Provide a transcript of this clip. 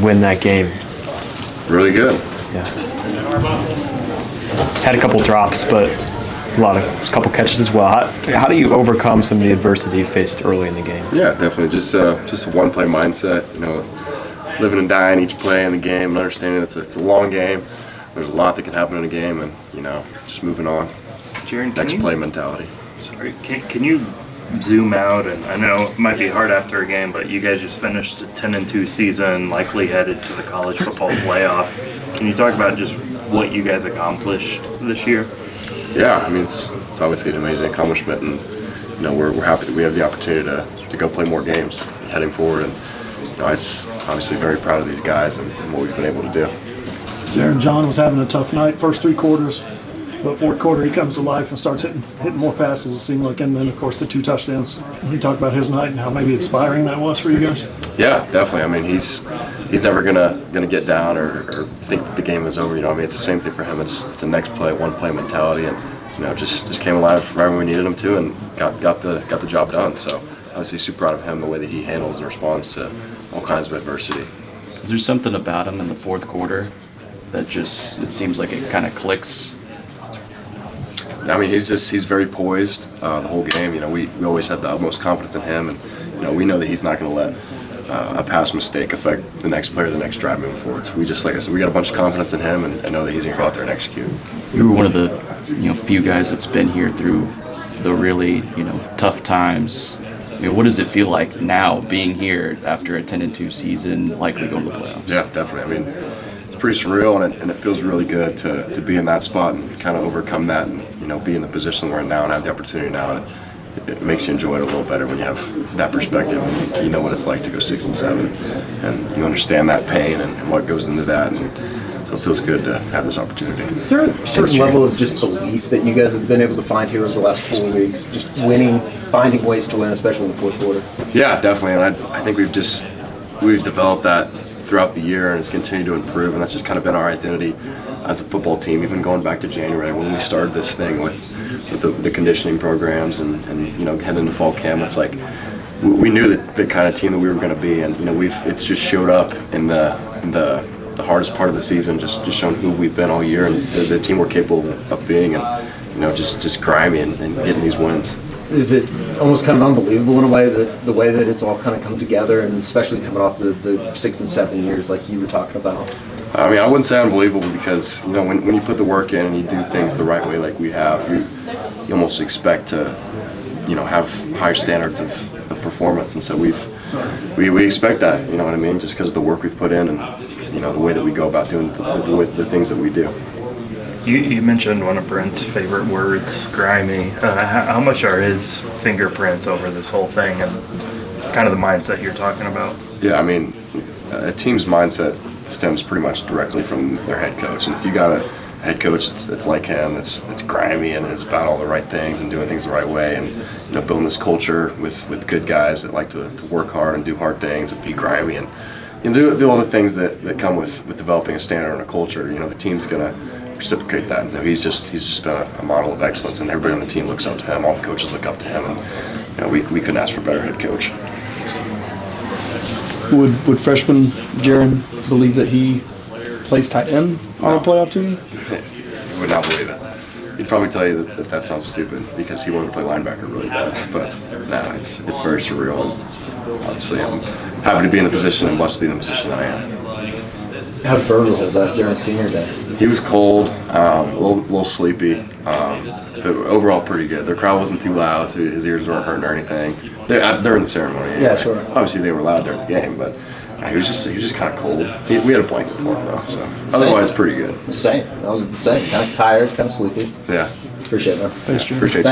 win that game? Really good. Yeah. Had a couple drops, but a couple catches as well. How do you overcome some of the adversity you faced early in the game? Yeah, definitely. Just a one-play mindset. You know, living and dying each play in the game, and understanding it's a long game. There's a lot that can happen in a game, and just moving on. Jaren, next play mentality. Sorry, can you zoom out? And I know it might be hard after a game, but you guys just finished a 10-2 season, likely headed to the college football playoff. Can you talk about just what you guys accomplished this year? Yeah, I mean it's obviously an amazing accomplishment, and we're happy that we have the opportunity to go play more games heading forward, and I'm obviously very proud of these guys and what we've been able to do. Jaren, John was having a tough night, first 3 quarters, but fourth quarter he comes to life and starts hitting more passes, it seemed like, and then of course the 2 touchdowns. Can you talk about his night and how maybe inspiring that was for you guys? Yeah, definitely. I mean, he's never gonna get down or think that the game is over. I mean, it's the same thing for him. It's the next play, one play mentality, and just came alive right when we needed him to, and got the job done. So obviously super proud of him, the way that he handles and responds to all kinds of adversity. Is there something about him in the fourth quarter that just, it seems like it kind of clicks? I mean, he's very poised the whole game. We always have the utmost confidence in him, and we know that he's not going to let a past mistake affect the next player, the next drive moving forward. So we just, like I said, we got a bunch of confidence in him, and know that he's going to go out there and execute. You were one of the few guys that's been here through the really tough times. What does it feel like now being here after a 10-2 season, likely going to the playoffs? Yeah, definitely. I mean, it's pretty surreal, and it feels really good to be in that spot and kind of overcome that, and be in the position we're in now and have the opportunity now. And it makes you enjoy it a little better when you have that perspective, and you know what it's like to go 6-7, and you understand that pain and what goes into that, and so it feels good to have this opportunity. Is there a certain level of just belief that you guys have been able to find here over the last 4 weeks, just winning, finding ways to win, especially in the fourth quarter? Yeah, definitely, and I think we've developed that throughout the year, and it's continued to improve, and that's just kind of been our identity as a football team, even going back to January when we started this thing with the conditioning programs and heading into fall camp. It's like we knew that the kind of team that we were going to be, and it's just showed up in the hardest part of the season, just shown who we've been all year and the team we're capable of being, and just grimy and getting these wins. Is it almost kind of unbelievable in a way that the way that it's all kind of come together, and especially coming off the 6 and 7 years like you were talking about? I mean, I wouldn't say unbelievable because when you put the work in and you do things the right way like we have, you almost expect to have higher standards of performance, and so we expect that, you know what I mean, just because of the work we've put in and the way that we go about doing the things that we do. You mentioned one of Brent's favorite words, grimy. How much are his fingerprints over this whole thing and kind of the mindset you're talking about? Yeah, I mean, a team's mindset stems pretty much directly from their head coach, and if you got a head coach that's like him, it's grimy and it's about all the right things and doing things the right way, and building this culture with good guys that like to work hard and do hard things and be grimy and do all the things that come with developing a standard and a culture. The team's gonna reciprocate that, and so he's just been a model of excellence, and everybody on the team looks up to him. All the coaches look up to him, and we couldn't ask for a better head coach. Would freshman Jaren believe that he plays tight end on a playoff team? He would not believe it. He'd probably tell you that sounds stupid because he wanted to play linebacker really bad. But no, it's very surreal. And obviously, I'm happy to be in the position and blessed to be in the position that I am. How fertile was that during senior day? He was cold, a little sleepy, but overall pretty good. The crowd wasn't too loud, so his ears weren't hurting or anything. During the ceremony, anyway. Yeah, sure. Obviously, they were loud during the game, but he was just kind of cold. We had a blanket for him though, so otherwise pretty good. Same. I was the same. Kind of tired, kind of sleepy. Yeah. Appreciate it, man. Thanks, Jaren. Appreciate you.